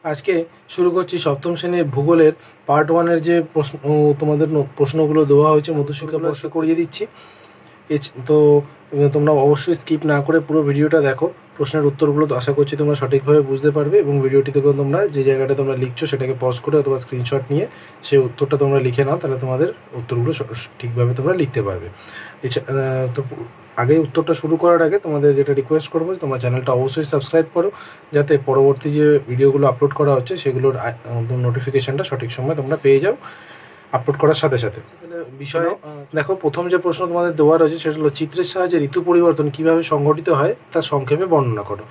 আজকে শুরু করছি সপ্তম শ্রেণীর ভূগোলের পার্ট ওয়ানের যে প্রশ্ন তোমাদের প্রশ্নগুলো দেওয়া হয়েছে মধ্যশিক্ষা পর্ষদ করিয়ে দিচ্ছি। তো তোমরা অবশ্যই স্কিপ না করে পুরো ভিডিওটা দেখো। প্রশ্নের উত্তরগুলো আশা করছি তোমরা সঠিকভাবে বুঝতে পারবে এবং ভিডিওটি থেকে তোমরা যে জায়গাটা তোমরা লিখছো সেটাকে পজ করে অথবা স্ক্রিনশট নিয়ে সেই উত্তরটা তোমরা লিখে নাও, তাহলে তোমাদের উত্তরগুলো ঠিকভাবে তোমরা লিখতে পারবে। তো আগে উত্তরটা শুরু করার আগে তোমাদের যেটা রিকোয়েস্ট করবো, তোমার চ্যানেলটা অবশ্যই সাবস্ক্রাইব করো, যাতে পরবর্তী যে ভিডিওগুলো আপলোড করা হচ্ছে সেগুলোর নোটিফিকেশানটা সঠিক সময় তোমরা পেয়ে যাও আপলোড করার সাথে সাথে। বিষয় দেখো, প্রথম যে প্রশ্ন তোমাদের দেওয়া রয়েছে সেটা হলো চিত্রের সাহায্যে ঋতু পরিবর্তন কিভাবে সংঘটিত হয় তার সংক্ষেপে বর্ণনা করো।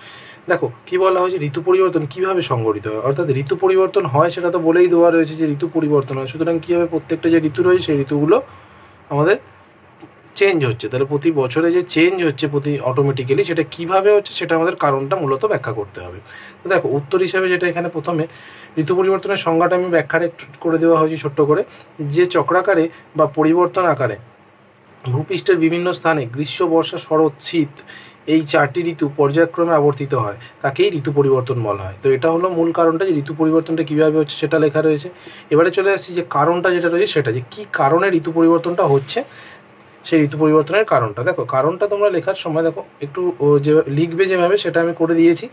দেখো কি বলা হয়েছে, ঋতু পরিবর্তন কিভাবে সংঘটিত হয়, অর্থাৎ ঋতু পরিবর্তন হয় সেটা তো বলেই দেওয়া রয়েছে যে ঋতু পরিবর্তন হয়, সুতরাং কী হবে, প্রত্যেকটা যে ঋতু রয়েছে সেই ঋতুগুলো আমাদের চেঞ্জ হচ্ছে। তাহলে প্রতি বছরে যে চেঞ্জ হচ্ছে প্রতি অটোমেটিক্যালি, সেটা কিভাবে হচ্ছে সেটা আমাদের কারণটা মূলত ব্যাখ্যা করতে হবে। তো দেখো উত্তর হিসাবে যেটা এখানে প্রথমে ঋতু পরিবর্তনের সংজ্ঞাটা আমি ব্যাখ্যারে করে দেওয়া হয়েছে ছোট্ট করে, যে চক্রাকারে বা পরিবর্তন আকারে ভূপৃষ্ঠের বিভিন্ন স্থানে গ্রীষ্ম, বর্ষা, শরৎ, শীত এই চারটি ঋতু পর্যায়ক্রমে আবর্তিত হয় তাকেই ঋতু পরিবর্তন বলা হয়। তো এটা হলো মূল কারণটা, যে ঋতু পরিবর্তনটা কীভাবে হচ্ছে সেটা লেখা রয়েছে। এবারে চলে আসছি যে কারণটা যেটা রয়েছে সেটা, যে কী কারণে ঋতু পরিবর্তনটা হচ্ছে সেই ঋতু পরিবর্তনের কারণটা। দেখো কারণটা তোমরা লেখার সময় দেখো একটু যে লিখবে যেভাবে সেটা আমি করে দিয়েছি,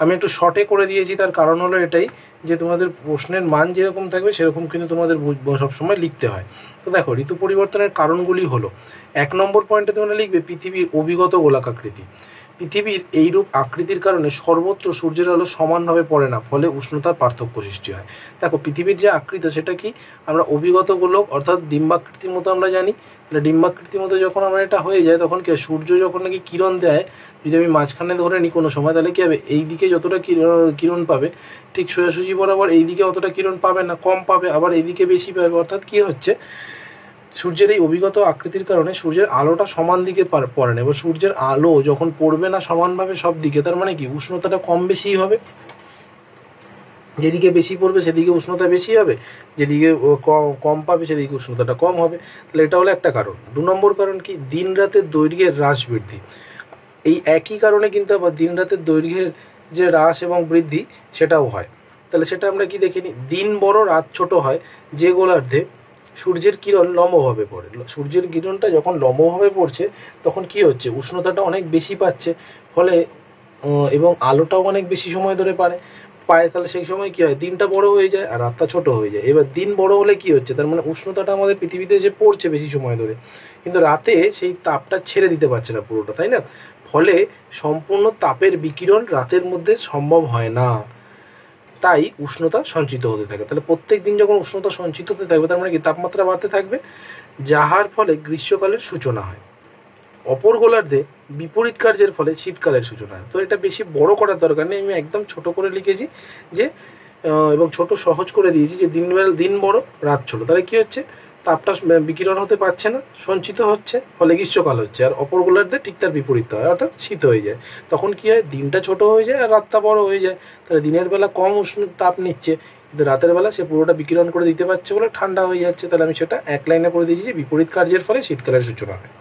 আমি একটু শর্টে করে দিয়েছি। তার কারণ হলো এটাই যে তোমাদের প্রশ্নের মান যেরকম থাকবে সেরকম কিন্তু তোমাদের সবসময় লিখতে হয়। তো দেখো ঋতু পরিবর্তনের কারণগুলি হলো, 1 নম্বর পয়েন্টে তোমরা লিখবে পৃথিবীর অভিগত গোলাকাকৃতি। পৃথিবীর এইরূপ আকৃতির কারণে সর্বত্র সূর্যের আলো সমানভাবে পড়ে না, ফলে উষ্ণতার পার্থক্য সৃষ্টি হয়। দেখো পৃথিবীর যে আকৃতি সেটা কি, আমরা অভিগত গোলক অর্থাৎ ডিম্বাকৃতির মতো আমরা জানি। তাহলে ডিম্বাকৃতির মতো যখন আমরা এটা হয়ে যায় তখন কি সূর্য যখন নাকি কিরণ দেয়, যদি আমি মাঝখানে ধরে নিই কোনো সময়, তাহলে কী হবে, এই দিকে যতটা কিরণ পাবে ঠিক সোজাসুজি বরাবর এই দিকে অতটা কিরণ পাবে না, কম পাবে, আবার এইদিকে বেশি পাবে। অর্থাৎ কী হচ্ছে, সূর্যের এই অভিগত আকৃতির কারণে সূর্যের আলোটা সমান দিকে পড়ে না। এবার সূর্যের আলো যখন পড়বে না সমানভাবে সব দিকে, তার মানে কি উষ্ণতাটা কম বেশিই হবে। যেদিকে বেশি পড়বে সেদিকে উষ্ণতা বেশি হবে, যেদিকে কম পাবে সেদিকে উষ্ণতাটা কম হবে। তাহলে এটা হলো একটা কারণ। 2 নম্বর কারণ কি, দিন রাতের দৈর্ঘ্যের হ্রাস বৃদ্ধি। এই একই কারণে কিন্তু আবার দিন রাতের দৈর্ঘ্যের যে হ্রাস এবং বৃদ্ধি সেটাও হয়। তাহলে সেটা আমরা কি দেখে নিই, দিন বড় রাত ছোট হয় যে গোলার্ধে সূর্যের কিরণ লম্বভাবে পড়ে। সূর্যের কিরণটা যখন লম্বভাবে পড়ছে তখন কি হচ্ছে, উষ্ণতাটা অনেক বেশি পাচ্ছে, ফলে এবং আলোটাও অনেক বেশি সময় ধরে পায়। তাহলে সেই সময় কী হয়, দিনটা বড় হয়ে যায় আর রাতটা ছোট হয়ে যায়। এবার দিন বড় হলে কি হচ্ছে, তার মানে উষ্ণতাটা আমাদের পৃথিবীতে যে পড়ছে বেশি সময় ধরে, কিন্তু রাতে সেই তাপটা ছেড়ে দিতে পারছে না পুরোটা, তাই না? ফলে সম্পূর্ণ তাপের বিকিরণ রাতের মধ্যে সম্ভব হয় না, তাই উষ্ণতা সঞ্চিত হতে থাকে। তাহলে প্রত্যেক দিন যখন উষ্ণতা সঞ্চিত হতে থাকবে তার মানে কি তাপমাত্রা বাড়তে থাকবে, যাহার ফলে গ্রীষ্মকালের সূচনা হয়। অপর গোলার্ধে বিপরীত কার্যের ফলে শীতকালের সূচনা হয়। তো এটা বেশি বড় করার দরকার নেই, আমি একদম ছোট করে লিখেছি যে এবং ছোট সহজ করে দিয়েছি যে দিন বড় রাত ছোট। তাহলে কী হচ্ছে, তাপটা বিকিরণ হতে পারছে না, সঞ্চিত হচ্ছে, ফলে গ্রীষ্মকাল হচ্ছে। আর অপর গোলার্ধে ঠিক তার বিপরীত হয়, অর্থাৎ শীত হয়ে যায়। তখন কী হয়, দিনটা ছোট হয়ে যায় আর রাতটা বড় হয়ে যায়। তাহলে দিনের বেলা কম উষ্ণ তাপ নিচ্ছে, কিন্তু রাতের বেলা সে পুরোটা বিকিরণ করে দিতে পারছে বলে ঠান্ডা হয়ে যাচ্ছে। তাহলে আমি সেটা এক লাইনে করে দিয়েছি যে বিপরীত কার্যের ফলে শীতকালের সূচনা হয়।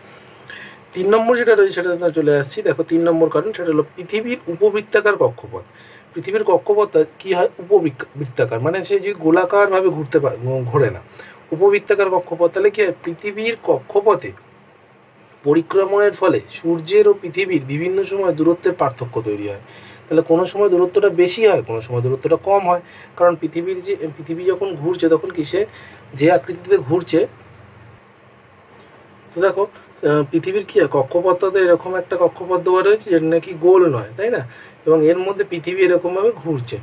3 নম্বর যেটা রয়েছে সেটা চলে আসছি। দেখো 3 নম্বর কারণ সেটা হলো পৃথিবীর উপবৃত্তাকার কক্ষপথ। পৃথিবীর কক্ষপথটা কী হয়, উপবৃত্তাকার, মানে সে যে গোলাকারভাবে ঘোরে না, উপবৃত্তাকার কক্ষপথ। তাহলে কী হয়, পৃথিবীর কক্ষপথে পরিক্রমণের ফলে সূর্যের ও পৃথিবীর বিভিন্ন সময় দূরত্বের পার্থক্য তৈরি হয়। তাহলে কোনো সময় দূরত্বটা বেশি হয়, কোনো সময় দূরত্বটা কম হয়, কারণ পৃথিবী যখন ঘুরছে তখন কি সে যে আকৃতিতে ঘুরছে। তো দেখো পৃথিবীর কী হয়, কক্ষপথটাতে এরকম একটা কক্ষপথ দেওয়া রয়েছে যেটা নাকি গোল নয়, তাই না? এবং এর মধ্যে পৃথিবী এরকমভাবে ঘুরছে,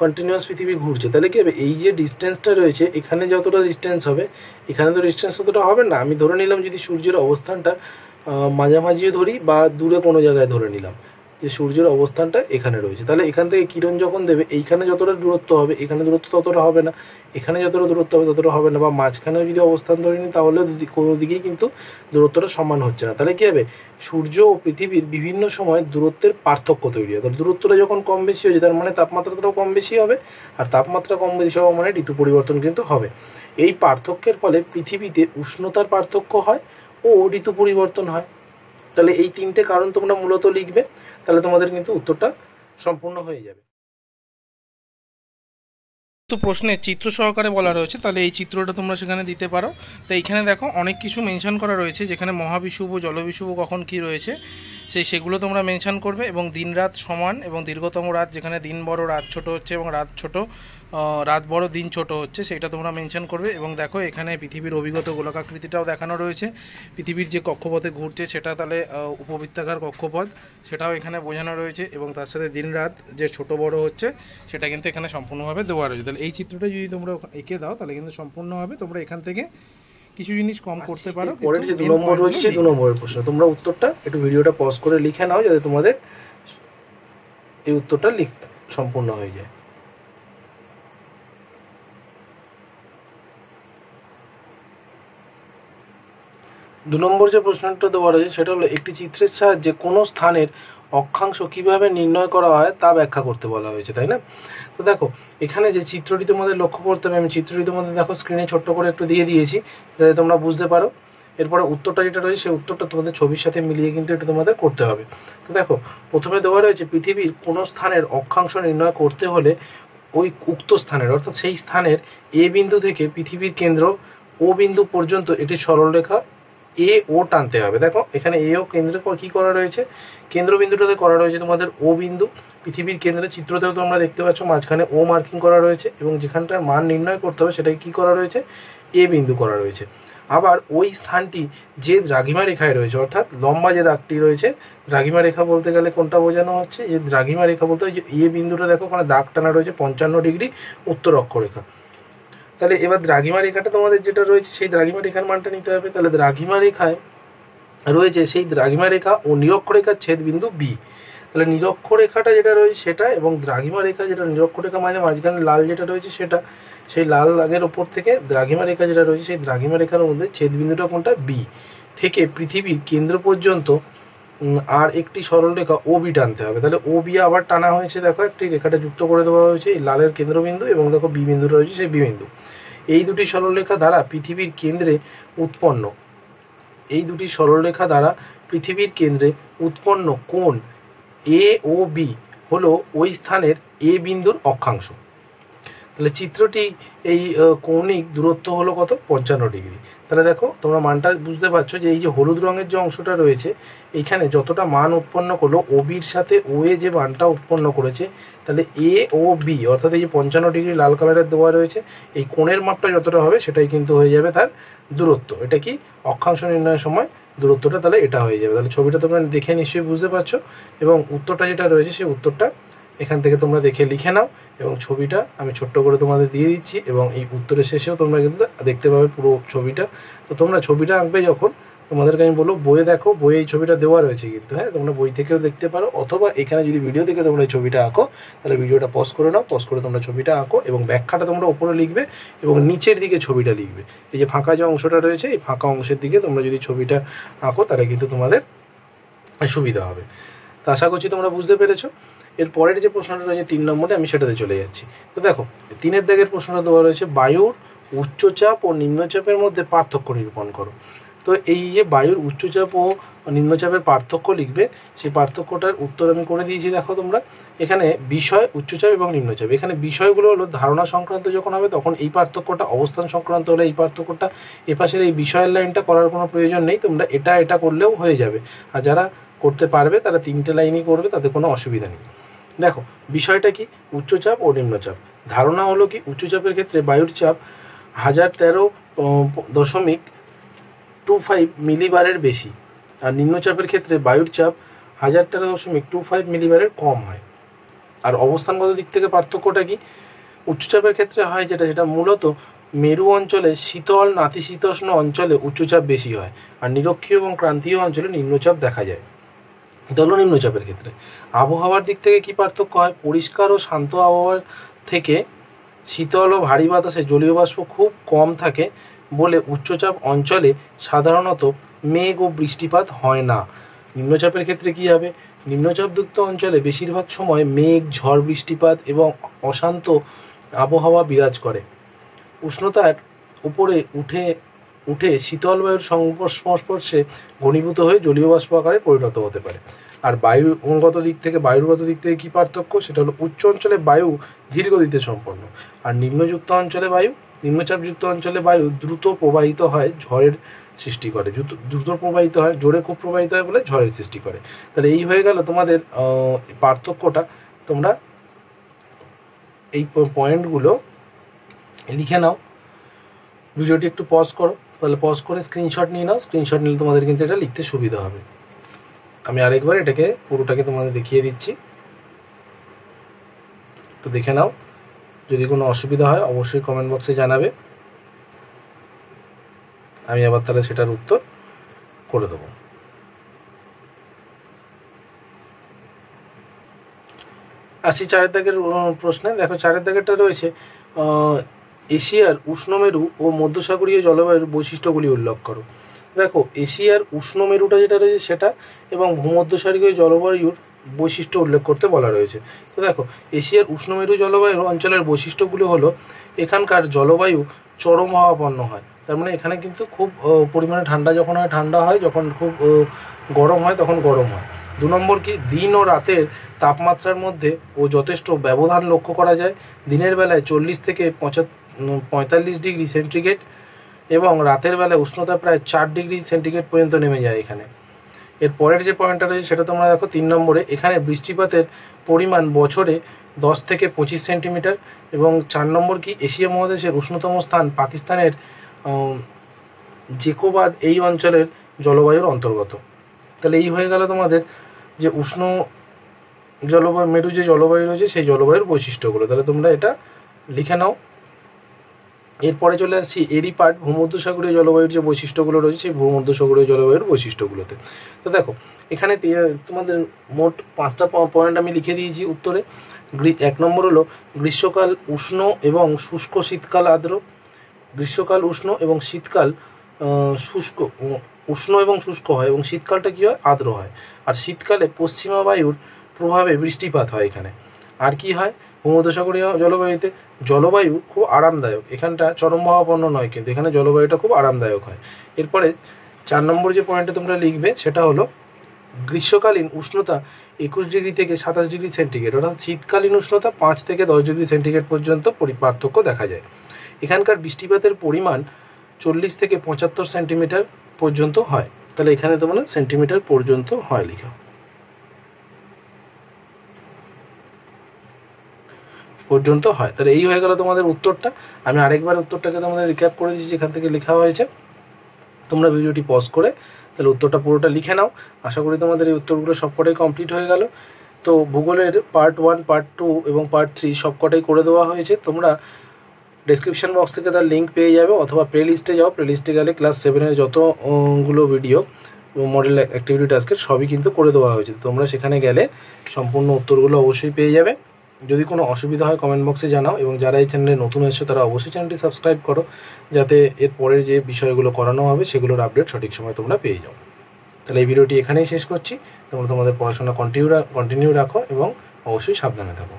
কন্টিনিউয়াস পৃথিবী ঘুরছে। তাহলে কী হবে, এই যে ডিস্টেন্সটা রয়েছে এখানে যতটা ডিস্টেন্স হবে এখানে তো ডিস্টেন্স ততটা হবে না। আমি ধরে নিলাম যদি সূর্যের অবস্থানটা মাঝামাঝিও ধরি বা দূরে কোনো জায়গায় ধরে নিলাম যে সূর্যের অবস্থানটা এখানে রয়েছে, তাহলে এখান থেকে কিরণ যখন দেবে এইখানে যতটা দূরত্ব হবে এখানে দূরত্ব ততটা হবে না, এখানে যতটা দূরত্ব হবে ততটা হবে না, বা মাঝখানেও যদি অবস্থান ধরে নিই তাহলে কোনো দিকেই কিন্তু দূরত্বটা সমান হচ্ছে না। তাহলে কী হবে, সূর্য ও পৃথিবীর বিভিন্ন সময় দূরত্বের পার্থক্য তৈরি হয়। তাহলে দূরত্বটা যখন কম বেশি হয়েছে তার মানে তাপমাত্রাটাও কম বেশি হবে, আর তাপমাত্রা কম বেশি হওয়া মানে ঋতু পরিবর্তন কিন্তু হবে। এই পার্থক্যের ফলে পৃথিবীতে উষ্ণতার পার্থক্য হয় ও ঋতু পরিবর্তন হয়। তাহলে এই 3টে কারণ তোমরা মূলত লিখবে, তাহলে তোমাদের কিন্তু উত্তরটা সম্পূর্ণ হয়ে যাবে। তো প্রশ্নে চিত্র সহকারে বলা রয়েছে, তাহলে এই চিত্রটা তোমরা সেখানে দিতে পারো। তো এইখানে দেখো অনেক কিছু মেনশন করা রয়েছে, যেখানে মহাবিষুব জলবিষুব কখন কি রয়েছে সেগুলো তোমরা মেনশন করবে, এবং দিন রাত সমান এবং দীর্ঘতম রাত, যেখানে দিন বড় রাত ছোট হচ্ছে এবং রাত ছোট রাত বড় দিন ছোট হচ্ছে, সেটা তোমরা মেনশন করবে। এবং দেখো এখানে পৃথিবীর অভিগত গোলকাকৃতিটাও দেখানো রয়েছে, পৃথিবীর যে কক্ষপথে ঘুরছে সেটা তাহলে উপবৃত্তাকার কক্ষপথ, সেটাও এখানে বোঝানো রয়েছে, এবং তার সাথে দিন রাত যে ছোট বড় হচ্ছে সেটা কিন্তু এখানে সম্পূর্ণভাবে দেওয়া রয়েছে। তাহলে এই চিত্রটা যদি তোমরা এঁকে দাও তাহলে কিন্তু সম্পূর্ণভাবে তোমরা এখান থেকে কিছু জিনিস কম করতে পারো। পরের যে 2 নম্বর রয়েছে সেই 2 নম্বরের প্রশ্ন, তোমরা উত্তরটা একটু ভিডিওটা পজ করে লিখে নাও, যাতে তোমাদের এই উত্তরটা সম্পূর্ণ হয়ে যায়। 2 নম্বর যে প্রশ্নটা দেওয়া রয়েছে সেটা হলো, একটি চিত্রের সাহায্যে কোনো স্থানের অক্ষাংশ কিভাবে নির্ণয় করা হয় তা ব্যাখ্যা করতে বলা হয়েছে, তাই না? তো দেখো এখানে যে চিত্রটি তোমাদের লক্ষ্য করতে হবে, আমি চিত্রটি তোমাদের দেখো স্ক্রিনে ছোট্ট করে একটু দিয়ে দিয়েছি যাতে তোমরা বুঝতে পারো। এরপরে উত্তরটা যেটা রয়েছে সেই উত্তরটা তোমাদের ছবির সাথে মিলিয়ে কিন্তু এটা তোমাদের করতে হবে। তো দেখো প্রথমে দেওয়া রয়েছে, পৃথিবীর কোনো স্থানের অক্ষাংশ নির্ণয় করতে হলে ওই উক্ত স্থানের, অর্থাৎ সেই স্থানের এ বিন্দু থেকে পৃথিবীর কেন্দ্র ও বিন্দু পর্যন্ত একটি সরলরেখা এ ও টানতে হবে। দেখো এখানে এ ও কেন্দ্রে কি করা রয়েছে, কেন্দ্রবিন্দুটাতে করা রয়েছে তোমাদের ও বিন্দু, পৃথিবীর কেন্দ্রে চিত্রতেও তোমরা দেখতে পাচ্ছ মাঝখানে ও মার্কিং করা রয়েছে, এবং যেখানটার মান নির্ণয় করতে হবে সেটাকে কি করা রয়েছে, এ বিন্দু করা রয়েছে। আবার ওই স্থানটি যে দ্রাঘিমা রেখায় রয়েছে, অর্থাৎ লম্বা যে দাগটি রয়েছে, দ্রাঘিমা রেখা বলতে গেলে কোনটা বোঝানো হচ্ছে, যে দ্রাঘিমা রেখা বলতে হয় যে এ বিন্দুটা দেখো ওখানে দাগ টানা রয়েছে 55 ডিগ্রি উত্তর অক্ষরেখা। তাহলে এবার দ্রাঘিমা রেখাটা তোমাদের যেটা রয়েছে সেই দ্রাঘিমা রেখার মানটা নিতে হবে। তাহলে দ্রাঘিমা রেখায় রয়েছে সেই দ্রাঘিমা রেখা ও নিরক্ষরেখার ছেদ বিন্দু বি। তাহলে নিরক্ষরেখাটা যেটা রয়েছে সেটা, এবং দ্রাঘিমা রেখা যেটা, নিরক্ষরেখা মানে মাঝখানে লাল যেটা রয়েছে সেটা, সেই লাল দাগের ওপর থেকে দ্রাঘিমা রেখা যেটা রয়েছে সেই দ্রাঘিমা রেখার মধ্যে ছেদ বিন্দুটা কোনটা, বি থেকে পৃথিবীর কেন্দ্র পর্যন্ত আর একটি সরলরেখা ও বি টানতে হবে। তাহলে ও বি আবার টানা হয়েছে, দেখো একটি রেখাটা যুক্ত করে দেওয়া হয়েছে এই লালের কেন্দ্রবিন্দু, এবং দেখো বি বিন্দুটা রয়েছে সেই বি বিন্দু। এই দুটি সরলরেখা দ্বারা পৃথিবীর কেন্দ্রে উৎপন্ন, এই দুটি সরলরেখা দ্বারা পৃথিবীর কেন্দ্রে উৎপন্ন কোণ এ ও বি হলো ওই স্থানের এ বিন্দুর অক্ষাংশ। তাহলে চিত্রটি এই কৌণিক দূরত্ব হলো কত, 55 ডিগ্রি। তাহলে দেখো তোমরা মানটা বুঝতে পারছো যে এই যে হলুদ রঙের যে অংশটা রয়েছে এইখানে যতটা মান উৎপন্ন করলো ও বির সাথে ও এ যে মানটা উৎপন্ন করেছে, তাহলে এ ও বি অর্থাৎ এই যে 55 ডিগ্রি লাল কালারের দেওয়া রয়েছে, এই কোণের মাপটা যতটা হবে সেটাই কিন্তু হয়ে যাবে তার দূরত্ব। এটা কি অক্ষাংশ নির্ণয়ের সময় দূরত্বটা তাহলে এটা হয়ে যাবে। তাহলে ছবিটা তোমরা দেখে নিশ্চয়ই বুঝতে পারছো, এবং উত্তরটা যেটা রয়েছে সেই উত্তরটা এখান থেকে তোমরা দেখে লিখে নাও, এবং ছবিটা আমি ছোট্ট করে তোমাদের দিয়ে দিচ্ছি, এবং এই উত্তরের শেষেও তোমরা কিন্তু দেখতে পাবে পুরো ছবিটা। তো তোমরা ছবিটা আঁকবে যখন, তোমাদেরকে আমি বলবো বইয়ে দেখো, বইয়ে এই ছবিটা দেওয়া রয়েছে কিন্তু, হ্যাঁ তোমরা বই থেকেও দেখতে পারো, অথবা এখানে যদি ভিডিও থেকে তোমরা এই ছবিটা আঁকো তাহলে ভিডিওটা পজ করে নাও, পজ করে তোমরা ছবিটা আঁকো, এবং ব্যাখ্যাটা তোমরা ওপরে লিখবে এবং নিচের দিকে ছবিটা লিখবে। এই যে ফাঁকা যে অংশটা রয়েছে এই ফাঁকা অংশের দিকে তোমরা যদি ছবিটা আঁকো তাহলে কিন্তু তোমাদের সুবিধা হবে। তো আশা করছি তোমরা বুঝতে পেরেছো। এর পরের যে প্রশ্নটা রয়েছে 3 নম্বরে, আমি সেটাতে চলে যাচ্ছি। তো দেখো 3-এর দাগের প্রশ্নটা দেওয়া রয়েছে, বায়ুর উচ্চচাপ ও নিম্নচাপের মধ্যে পার্থক্য নিরূপণ করো। তো এই যে বায়ুর উচ্চচাপ ও নিম্নচাপের পার্থক্য লিখবে, সেই পার্থক্যটার উত্তর আমি করে দিয়েছি। দেখো তোমরা এখানে বিষয়, উচ্চচাপ এবং নিম্নচাপ, এখানে বিষয়গুলো হলো ধারণা সংক্রান্ত যখন হবে তখন এই পার্থক্যটা, অবস্থান সংক্রান্ত হলে এই পার্থক্যটা, এপাশের এই বিষয়ের লাইনটা করার কোনো প্রয়োজন নেই, তোমরা এটা করলেও হয়ে যাবে। আর যারা করতে পারবে তারা 3টে লাইনই করবে, তাতে কোনো অসুবিধা নেই। দেখো বিষয়টা কি, উচ্চচাপ ও নিম্নচাপ। ধারণা হলো কি, উচ্চচাপের ক্ষেত্রে বায়ুর চাপ 1013.25 মিলিবারের বেশি, আর নিম্নচাপের ক্ষেত্রে বায়ুর চাপ 1013.25 মিলিবারের কম হয়। আর অবস্থানগত দিক থেকে পার্থক্যটা কি, উচ্চচাপের ক্ষেত্রে হয় যেটা মূলত মেরু অঞ্চলে শীতল নাতিশীতোষ্ণ অঞ্চলে উচ্চচাপ বেশি হয়, আর নিরক্ষীয় এবং ক্রান্তীয় অঞ্চলে নিম্নচাপ দেখা যায়। এটা হলো নিম্নচাপের ক্ষেত্রে। আবহাওয়ার দিক থেকে কি পার্থক্য হয়, পরিষ্কার ও শান্ত আবহাওয়ার থেকে শীতল ও ভারী বাতাসে জলীয় বাষ্প খুব কম থাকে বলে উচ্চচাপ অঞ্চলে সাধারণত মেঘ ও বৃষ্টিপাত হয় না। নিম্নচাপের ক্ষেত্রে কি হবে, নিম্নচাপযুক্ত অঞ্চলে বেশিরভাগ সময় মেঘ, ঝড় বৃষ্টিপাত এবং অশান্ত আবহাওয়া বিরাজ করে। উষ্ণতার উপরে উঠে শীতল বায়ুর সংস্পর্শে ঘনীভূত হয়ে জলীয় বাষ্প আকারে পরিণত হতে পারে। আর বায়ুগত দিক থেকে কী পার্থক্য, সেটা হলো উচ্চ অঞ্চলে বায়ু ধীর গতিতে সম্পন্ন, আর নিম্নচাপযুক্ত অঞ্চলে বায়ু দ্রুত প্রবাহিত হয়, ঝড়ের সৃষ্টি করে। দ্রুত প্রবাহিত হয়, জোরে খুব প্রবাহিত হয় বলে ঝড়ের সৃষ্টি করে। তাহলে এই হয়ে গেল তোমাদের পার্থক্যটা। তোমরা এই পয়েন্টগুলো লিখে নাও। ভিডিওটি একটু পজ করো, তাহলে পজ করে স্ক্রিনশট নিয়ে নাও। স্ক্রিনশট নিলে তোমাদের কিন্তু এটা লিখতে সুবিধা হবে। আমি আরেকবার এটাকে পুরোটাকে তোমাদের দেখিয়ে দিচ্ছি, তো দেখে নাও। যদি কোনো অসুবিধা হয় অবশ্যই কমেন্ট বক্সে জানাবে, আমি আবার তাহলে সেটার উত্তর করে দেবো। আসি 4 দাগের প্রশ্নে। দেখো 4 দাগেরটা রয়েছে এশিয়ার উষ্ণমেরু ও মধ্যসাগরীয় জলবায়ুর বৈশিষ্ট্যগুলি উল্লেখ করো। দেখো এশিয়ার উষ্ণমেরুটা যেটা রয়েছে সেটা এবং ভূমধ্যসাগরীয় জলবায়ুর বৈশিষ্ট্য উল্লেখ করতে বলা রয়েছে। তো দেখো এশিয়ার উষ্ণমেরু জলবায়ু অঞ্চলের বৈশিষ্ট্যগুলো হলো এখানকার জলবায়ু চরম হাওয়াপন্ন হয়। তার মানে এখানে কিন্তু খুব পরিমাণে ঠান্ডা যখন হয় ঠান্ডা হয়, যখন খুব গরম হয় তখন গরম হয়। 2 নম্বর কি, দিন ও রাতের তাপমাত্রার মধ্যে যথেষ্ট ব্যবধান লক্ষ্য করা যায়। দিনের বেলায় 40 থেকে 45 ডিগ্রি সেন্টিগ্রেড এবং রাতের বেলায় উষ্ণতা প্রায় 4 ডিগ্রি সেন্টিগ্রেড পর্যন্ত নেমে যায় এখানে। এর পরের যে পয়েন্টটা রয়েছে সেটা তোমরা দেখো 3 নম্বরে, এখানে বৃষ্টিপাতের পরিমাণ বছরে 10 থেকে 25 সেন্টিমিটার। এবং 4 নম্বর কি, এশিয়া মহাদেশের উষ্ণতম স্থান পাকিস্তানের জেকোবাদ এই অঞ্চলের জলবায়ুর অন্তর্গত। তাহলে এই হয়ে গেল তোমাদের যে উষ্ণ মেরু যে জলবায়ু রয়েছে সেই জলবায়ুর বৈশিষ্ট্যগুলো। তাহলে তোমরা এটা লিখে নাও। এরপরে চলে আসছি এরই পার্ট, ভূমধ্যসাগরীয় জলবায়ুর যে বৈশিষ্ট্যগুলো রয়েছে সেই ভূমধ্যসাগরীয় জলবায়ুর বৈশিষ্ট্যগুলোতে। তো দেখো এখানে তোমাদের মোট 5টা পয়েন্ট আমি লিখে দিয়েছি উত্তরে। 1 নম্বর হলো গ্রীষ্মকাল উষ্ণ এবং শুষ্ক, শীতকাল আর্দ্র। গ্রীষ্মকাল উষ্ণ এবং শীতকাল উষ্ণ এবং শুষ্ক হয়, এবং শীতকালটা কী হয়, আর্দ্র হয়। আর শীতকালে পশ্চিমা বায়ুর প্রভাবে বৃষ্টিপাত হয় এখানে। আর কি হয়, ভূমধ্যসাগরীয় জলবায়ুতে জলবায়ু খুব আরামদায়ক, এখানটা চরম হাওয়াপন্ন নয়, কিন্তু এখানে জলবায়ুটা খুব আরামদায়ক হয়। এরপরে 4 নম্বর যে পয়েন্টটা তোমরা লিখবে সেটা হলো গ্রীষ্মকালীন উষ্ণতা 21 ডিগ্রি থেকে 27 ডিগ্রি সেন্টিগ্রেড, অর্থাৎ শীতকালীন উষ্ণতা 5 থেকে 10 ডিগ্রি সেন্টিগ্রেড পর্যন্ত পার্থক্য দেখা যায়। এখানকার বৃষ্টিপাতের পরিমাণ 40 থেকে 75 সেন্টিমিটার পর্যন্ত হয়। তাহলে এখানে তোমরা সেন্টিমিটার পর্যন্ত হয় লিখো, পর্যন্ত হয়। তাহলে এই হয়ে গেল তোমাদের উত্তরটা। আমি আরেকবার উত্তরটাকে তোমাদের রিক্যাপ করে দিচ্ছি যেখান থেকে লেখা হয়েছে। তোমরা ভিডিওটি পজ করে তাহলে উত্তরটা পুরোটা লিখে নাও। আশা করি তোমাদের এই উত্তরগুলো সবকটাই কমপ্লিট হয়ে গেল। তো ভূগোলের পার্ট 1, পার্ট 2 এবং পার্ট 3 সবকটাই করে দেওয়া হয়েছে। তোমরা ডেসক্রিপশন বক্স থেকে তার লিঙ্ক পেয়ে যাবে, অথবা প্লে লিস্টে যাও। প্লে লিস্টে গেলে ক্লাস 7-এর যতগুলো ভিডিও মডেল অ্যাক্টিভিটি টাস্কের সবই কিন্তু করে দেওয়া হয়েছে। তোমরা সেখানে গেলে সম্পূর্ণ উত্তরগুলো অবশ্যই পেয়ে যাবে। যদি কোনো অসুবিধা হয় কমেন্ট বক্সে জানাও, এবং যারা এই চ্যানেলে নতুন এসেছো তারা অবশ্যই চ্যানেলটি সাবস্ক্রাইব করো, যাতে এর পরের যে বিষয়গুলো করানো হবে সেগুলোর আপডেট সঠিক সময় তোমরা পেয়ে যাও। তাহলে এই ভিডিওটি এখানেই শেষ করছি। তোমরা তোমাদের পড়াশোনা কন্টিনিউ রাখো এবং অবশ্যই সাবধানে থাকো।